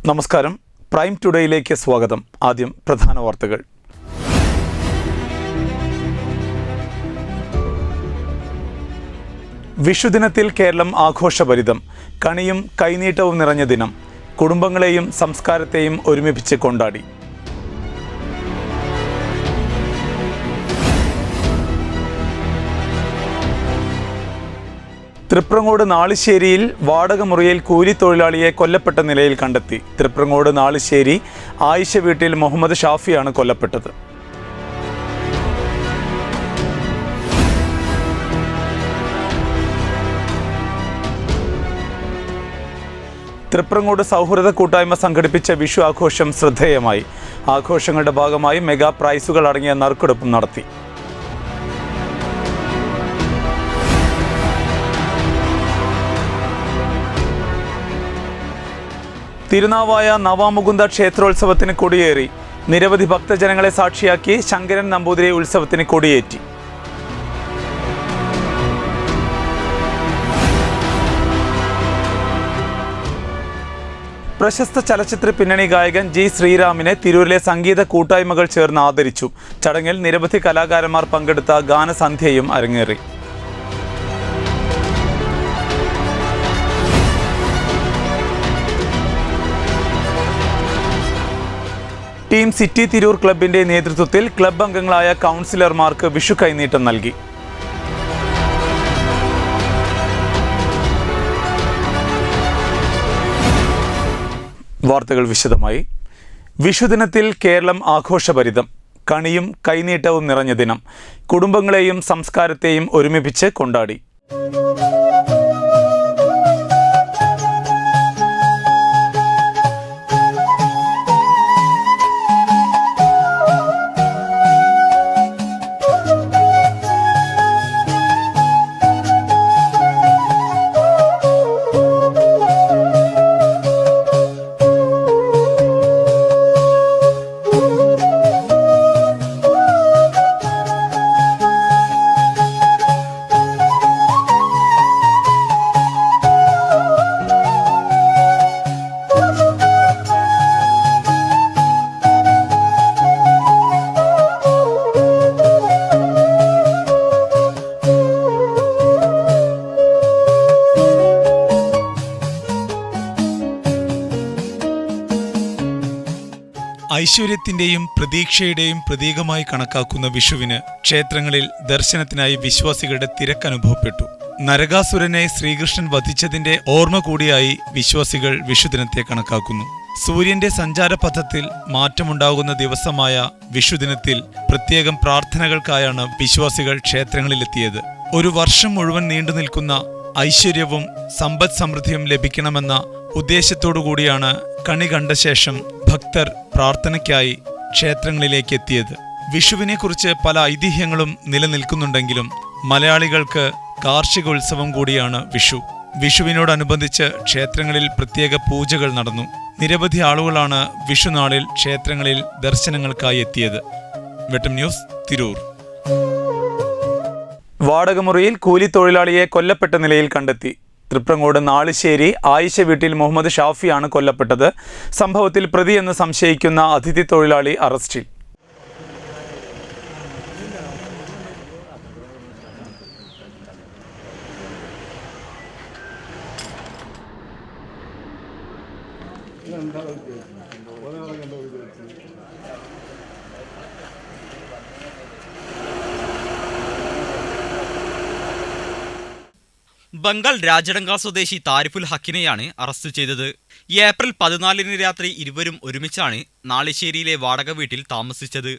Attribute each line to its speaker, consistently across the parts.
Speaker 1: നമസ്കാരം, പ്രൈം ടുഡേയിലേക്ക് സ്വാഗതം. ആദ്യം പ്രധാന വാർത്തകൾ. വിഷുദിനത്തിൽ കേരളം ആഘോഷഭരിതം. കണിയും കൈനീട്ടവും നിറഞ്ഞ ദിനം. കുടുംബങ്ങളെയും സംസ്കാരത്തെയും ഒരുമിപ്പിച്ച് കൊണ്ടാടി. തൃപ്രങ്ങോട് നാളിശ്ശേരിയിൽ വാടക മുറിയിൽ കൂലിത്തൊഴിലാളിയെ കൊല്ലപ്പെട്ട നിലയിൽ കണ്ടെത്തി. തൃപ്രങ്ങോട് നാളിശ്ശേരി ആയിഷ വീട്ടിൽ മുഹമ്മദ് ഷാഫിയാണ് കൊല്ലപ്പെട്ടത്. തൃപ്രങ്ങോട് സൗഹൃദ കൂട്ടായ്മ സംഘടിപ്പിച്ച വിഷു ആഘോഷം ശ്രദ്ധേയമായി. ആഘോഷങ്ങളുടെ ഭാഗമായി മെഗാ പ്രൈസുകൾ അടങ്ങിയ നറുക്കെടുപ്പും നടത്തി. തിരുനാവായ നവാമുകുന്ദ ക്ഷേത്രോത്സവത്തിന് കൊടിയേറി. നിരവധി ഭക്തജനങ്ങളെ സാക്ഷിയാക്കി ശങ്കരൻ നമ്പൂതിരി ഉത്സവത്തിന് കൊടിയേറ്റി. പ്രശസ്ത ചലച്ചിത്ര പിന്നണി ഗായകൻ ജി ശ്രീറാമിനെ തിരൂരിലെ സംഗീത കൂട്ടായ്മകൾ ചേർന്ന് ആദരിച്ചു. ചടങ്ങിൽ നിരവധി കലാകാരന്മാർ പങ്കെടുത്ത ഗാനസന്ധ്യയും അരങ്ങേറി. ടീം സിറ്റി തിരൂർ ക്ലബിന്റെ നേതൃത്വത്തിൽ ക്ലബ് അംഗങ്ങളായ കൗൺസിലർമാർക്ക് വിഷു കൈനീട്ടം നൽകി. വാർത്തകൾ വിശദമായി. വിഷുദിനത്തിൽ കേരളം ആഘോഷഭരിതം. കണിയും കൈനീട്ടവും നിറഞ്ഞ ദിനം. കുടുംബങ്ങളെയും സംസ്കാരത്തെയും ഒരുമിപ്പിച്ച് കൊണ്ടാടി. ഐശ്വര്യത്തിന്റെയും പ്രതീക്ഷയുടെയും പ്രതീകമായി കണക്കാക്കുന്ന വിഷുവിന് ക്ഷേത്രങ്ങളിൽ ദർശനത്തിനായി വിശ്വാസികളുടെ തിരക്കനുഭവപ്പെട്ടു. നരകാസുരനെ ശ്രീകൃഷ്ണൻ വധിച്ചതിന്റെ ഓർമ്മ കൂടിയായി വിശ്വാസികൾ വിഷുദിനത്തെ കണക്കാക്കുന്നു. സൂര്യന്റെ സഞ്ചാരപഥത്തിൽ മാറ്റമുണ്ടാകുന്ന ദിവസമായ വിഷുദിനത്തിൽ പ്രത്യേകം പ്രാർത്ഥനകൾക്കായാണ് വിശ്വാസികൾ ക്ഷേത്രങ്ങളിലെത്തിയത്. ഒരു വർഷം മുഴുവൻ നീണ്ടുനിൽക്കുന്ന ഐശ്വര്യവും സമ്പദ് സമൃദ്ധിയും ലഭിക്കണമെന്ന ഉദ്ദേശത്തോടുകൂടിയാണ് കണി കണ്ട ശേഷം ഭക്തർ പ്രാർത്ഥനയ്ക്കായി ക്ഷേത്രങ്ങളിലേക്ക് എത്തിയത്. വിഷുവിനെക്കുറിച്ച് പല ഐതിഹ്യങ്ങളും നിലനിൽക്കുന്നുണ്ടെങ്കിലും മലയാളികൾക്ക് കാർഷികോത്സവം കൂടിയാണ് വിഷു. വിഷുവിനോടനുബന്ധിച്ച് ക്ഷേത്രങ്ങളിൽ പ്രത്യേക പൂജകൾ നടന്നു. നിരവധി ആളുകളാണ് വിഷുനാളിൽ ക്ഷേത്രങ്ങളിൽ ദർശനങ്ങൾക്കായി എത്തിയത്. വെട്ടം ന്യൂസ്, തിരൂർ. വാടകമുറിയിൽ കൂലിത്തൊഴിലാളിയെ കൊല്ലപ്പെട്ട നിലയിൽ കണ്ടെത്തി. തൃപ്രങ്ങോട് നാളിശ്ശേരി ആയിഷ വീട്ടിൽ മുഹമ്മദ് ഷാഫിയാണ് കൊല്ലപ്പെട്ടത്. സംഭവത്തിൽ പ്രതിയെന്ന് സംശയിക്കുന്ന അതിഥി തൊഴിലാളി അറസ്റ്റിൽ.
Speaker 2: ബംഗാൾ രാജഡങ്ക സ്വദേശി താരിഫുൽ ഹക്കിനെയാണ് അറസ്റ്റ് ചെയ്തത്. ഏപ്രിൽ 14 രാത്രി ഇരുവരും ഒരുമിച്ചാണ് നാളിശ്ശേരിയിലെ വാടക വീട്ടിൽ താമസിച്ചത്.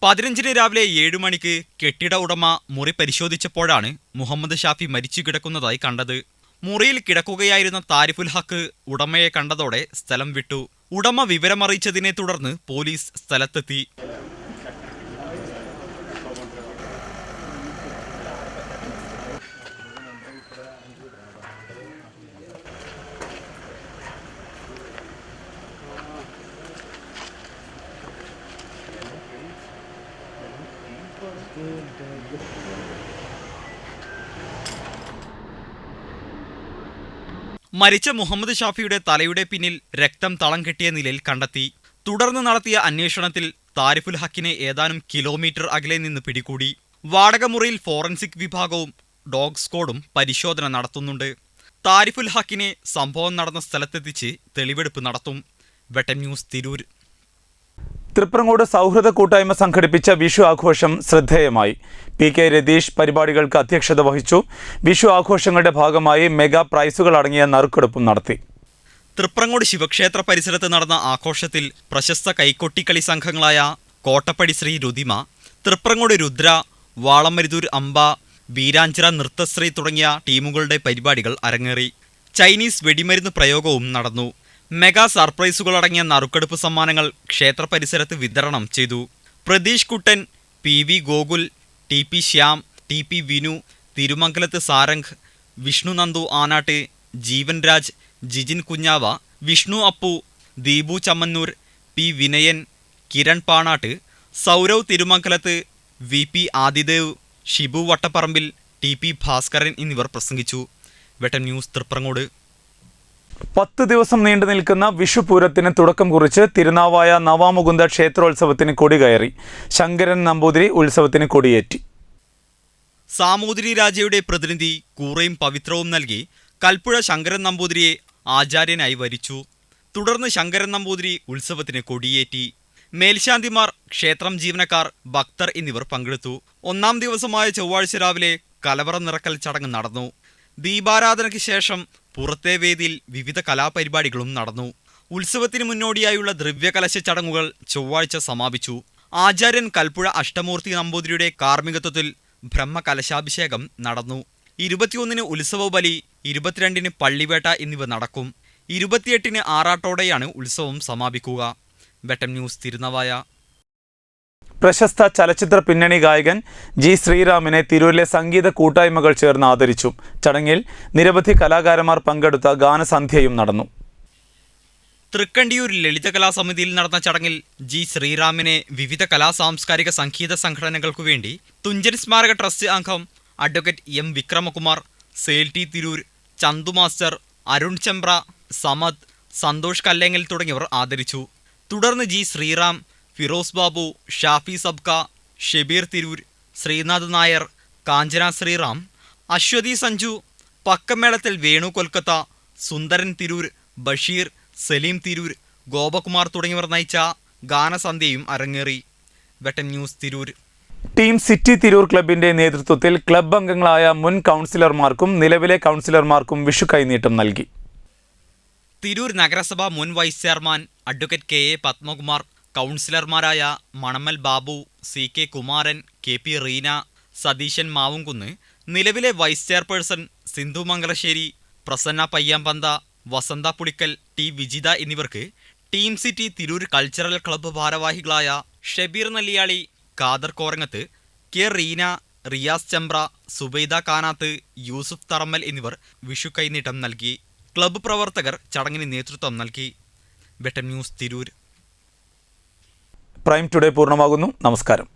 Speaker 2: 15 രാവിലെ 7 മണിക്ക് കെട്ടിട ഉടമ മുറി പരിശോധിച്ചപ്പോഴാണ് മുഹമ്മദ് ഷാഫി മരിച്ചു കിടക്കുന്നതായി കണ്ടത്. മുറിയിൽ കിടക്കുകയായിരുന്ന താരിഫുൽ ഹക്ക് ഉടമയെ കണ്ടതോടെ സ്ഥലം വിട്ടു. ഉടമ വിവരമറിയിച്ചതിനെ തുടർന്ന് പോലീസ് സ്ഥലത്തെത്തി. മരിച്ച മുഹമ്മദ് ഷാഫിയുടെ തലയുടെ പിന്നിൽ രക്തം തളം കെട്ടിയ നിലയിൽ കണ്ടെത്തി. തുടർന്ന് നടത്തിയ അന്വേഷണത്തിൽ താരിഫുൽ ഹക്കിനെ ഏതാനും കിലോമീറ്റർ അകലെ നിന്ന് പിടികൂടി. വാടകമുറിയിൽ ഫോറൻസിക് വിഭാഗവും ഡോഗ് സ്ക്വാഡും പരിശോധന നടത്തുന്നുണ്ട്. താരിഫുൽ ഹക്കിനെ സംഭവം നടന്ന സ്ഥലത്തെത്തിച്ച് തെളിവെടുപ്പ് നടത്തും. വെട്ടം ന്യൂസ്, തിരൂർ.
Speaker 1: തൃപ്രങ്ങോട് സൗഹൃദ കൂട്ടായ്മ സംഘടിപ്പിച്ച വിഷു ആഘോഷം ശ്രദ്ധേയമായി. PK രതീഷ് പരിപാടികൾക്ക് അധ്യക്ഷത വഹിച്ചു. വിഷു ആഘോഷങ്ങളുടെ ഭാഗമായി മെഗാ പ്രൈസുകൾ അടങ്ങിയ നറുക്കെടുപ്പും നടത്തി.
Speaker 2: തൃപ്രങ്ങോട് ശിവക്ഷേത്ര പരിസരത്ത് നടന്ന ആഘോഷത്തിൽ പ്രശസ്ത കൈക്കൊട്ടിക്കളി സംഘങ്ങളായ കോട്ടപ്പടി ശ്രീ രുതിമ, തൃപ്രങ്ങോട് രുദ്ര, വാളമരുതൂർ അമ്പ, ബീരാഞ്ചിറ നൃത്തശ്രീ തുടങ്ങിയ ടീമുകളുടെ പരിപാടികൾ അരങ്ങേറി. ചൈനീസ് വെടിമരുന്ന് പ്രയോഗവും നടന്നു. മെഗാ സർപ്രൈസുകളടങ്ങിയ നറുക്കെടുപ്പ് സമ്മാനങ്ങൾ ക്ഷേത്ര പരിസരത്ത് വിതരണം ചെയ്തു. പ്രതീഷ് കുട്ടൻ, PV Gokul, TP Shyam, TP Vinu, തിരുമംഗലത്ത് Sarang, Vishnu Nandu ആനാട്ട്, ജീവൻ രാജ്, ജിജിൻ കുഞ്ഞാവ, വിഷ്ണു അപ്പു, ദീപു ചമ്മന്നൂർ, P വിനയൻ, കിരൺ പാണാട്ട്, സൗരവ് തിരുമംഗലത്ത്, VP ആദിദേവ്, ഷിബു വട്ടപ്പറമ്പിൽ, TP ഭാസ്കരൻ എന്നിവർ പ്രസംഗിച്ചു. വെട്ടം ന്യൂസ്, തൃപ്രങ്ങോട്.
Speaker 1: 10 ദിവസം നീണ്ടു നിൽക്കുന്ന വിഷുപൂരത്തിന് തുടക്കം കുറിച്ച് തിരുനാവായ നവാമുകുന്ദ ക്ഷേത്രോത്സവത്തിന് കൊടികയറി. ശങ്കരൻ നമ്പൂതിരി ഉത്സവത്തിന് കൊടിയേറ്റി.
Speaker 2: സാമൂതിരി രാജയുടെ പ്രതിനിധി കൂറയും പവിത്രവും നൽകി കൽപ്പുഴ ശങ്കരൻ നമ്പൂതിരിയെ ആചാര്യനായി വരിച്ചു. തുടർന്ന് ശങ്കരൻ നമ്പൂതിരി ഉത്സവത്തിന് കൊടിയേറ്റി. മേൽശാന്തിമാർ, ക്ഷേത്രം ജീവനക്കാർ, ഭക്തർ എന്നിവർ പങ്കെടുത്തു. 1-ാം ദിവസമായ ചൊവ്വാഴ്ച രാവിലെ കലവറ നിറക്കൽ ചടങ്ങ് നടന്നു. ദീപാരാധനയ്ക്ക് ശേഷം പുറത്തെ വേദിയിൽ വിവിധ കലാപരിപാടികളും നടന്നു. ഉത്സവത്തിന് മുന്നോടിയായുള്ള ദ്രവ്യകലശ ചടങ്ങുകൾ ചൊവ്വാഴ്ച സമാപിച്ചു. ആചാര്യൻ കൽപ്പുഴ അഷ്ടമൂർത്തി നമ്പൂതിരിയുടെ കാർമ്മികത്വത്തിൽ ബ്രഹ്മകലശാഭിഷേകം നടന്നു. 21-ന് ഉത്സവ ബലി, 22-ന് പള്ളിവേട്ട എന്നിവ നടക്കും. 28-ന് ആറാട്ടോടെയാണ് ഉത്സവം സമാപിക്കുക. വെട്ടം ന്യൂസ്, തിരുനാവായ.
Speaker 1: പ്രശസ്ത ചലച്ചിത്ര പിന്നണി ഗായകൻ G ശ്രീറാമിനെ തിരൂരിലെ സംഗീത കൂട്ടായ്മകൾ ചേർന്ന് ആദരിച്ചു. ചടങ്ങിൽ നിരവധി കലാകാരന്മാർ പങ്കെടുത്ത ഗാനസന്ധ്യയും നടന്നു.
Speaker 2: തൃക്കണ്ടിയൂർ ലളിതകലാസമിതിയിൽ നടന്ന ചടങ്ങിൽ G ശ്രീറാമിനെ വിവിധ സാംസ്കാരിക സംഗീത സംഘടനകൾക്കു വേണ്ടി തുഞ്ചൻ സ്മാരക ട്രസ്റ്റ് അംഗം അഡ്വക്കേറ്റ് M വിക്രമകുമാർ, സേൽ ടി തിരൂർ, ചന്തു മാസ്റ്റർ, അരുൺ ചെമ്പ്ര, സമദ്, സന്തോഷ് കല്ലേങ്ങൽ തുടങ്ങിയവർ ആദരിച്ചു. തുടർന്ന് G ശ്രീറാം, ഫിറോസ് ബാബു, ഷാഫി സബ്ക, ഷെബീർ തിരൂർ, ശ്രീനാഥ് നായർ, കാഞ്ചന ശ്രീറാം, അശ്വതി സഞ്ജു, പക്കമേളത്തിൽ വേണു കൊൽക്കത്ത, സുന്ദരൻ തിരൂർ, ബഷീർ, സലീം തിരൂർ, ഗോപകുമാർ തുടങ്ങിയവർ നയിച്ച ഗാനസന്ധ്യയും അരങ്ങേറി. Vettam news, Tirur.
Speaker 1: Team city Tirur ക്ലബിന്റെ നേതൃത്വത്തിൽ ക്ലബ് അംഗങ്ങളായ മുൻ കൗൺസിലർമാർക്കും നിലവിലെ കൗൺസിലർമാർക്കും വിഷു കൈനീട്ടം നൽകി.
Speaker 2: തിരൂർ നഗരസഭ മുൻ vice chairman advocate KA Padmakumar, കൗൺസിലർമാരായ മണമ്മൽ ബാബു, CK കുമാരൻ, KP റീന, സതീശൻ മാവുംകുന്ന്, നിലവിലെ വൈസ് ചെയർപേഴ്സൺ സിന്ധു മംഗലശ്ശേരി, പ്രസന്ന പയ്യാമ്പന്ത, വസന്ത പുളിക്കൽ, T വിജിത എന്നിവർക്ക് team city Tirur cultural club ഭാരവാഹികളായ ഷെബീർ നല്ലിയാളി, ഖാദർ കോരങ്ങത്ത്, K റീന, റിയാസ് ചെമ്പ്ര, സുബൈദ കാനാത്ത്, യൂസുഫ് തറമ്മൽ എന്നിവർ വിഷു കൈനീട്ടം നൽകി. ക്ലബ്ബ് പ്രവർത്തകർ ചടങ്ങിന് നേതൃത്വം നൽകി. വെട്ടം ന്യൂസ്, തിരൂർ.
Speaker 1: പ്രൈം ടുഡേ പൂർണ്ണമാകുന്നു. നമസ്കാരം.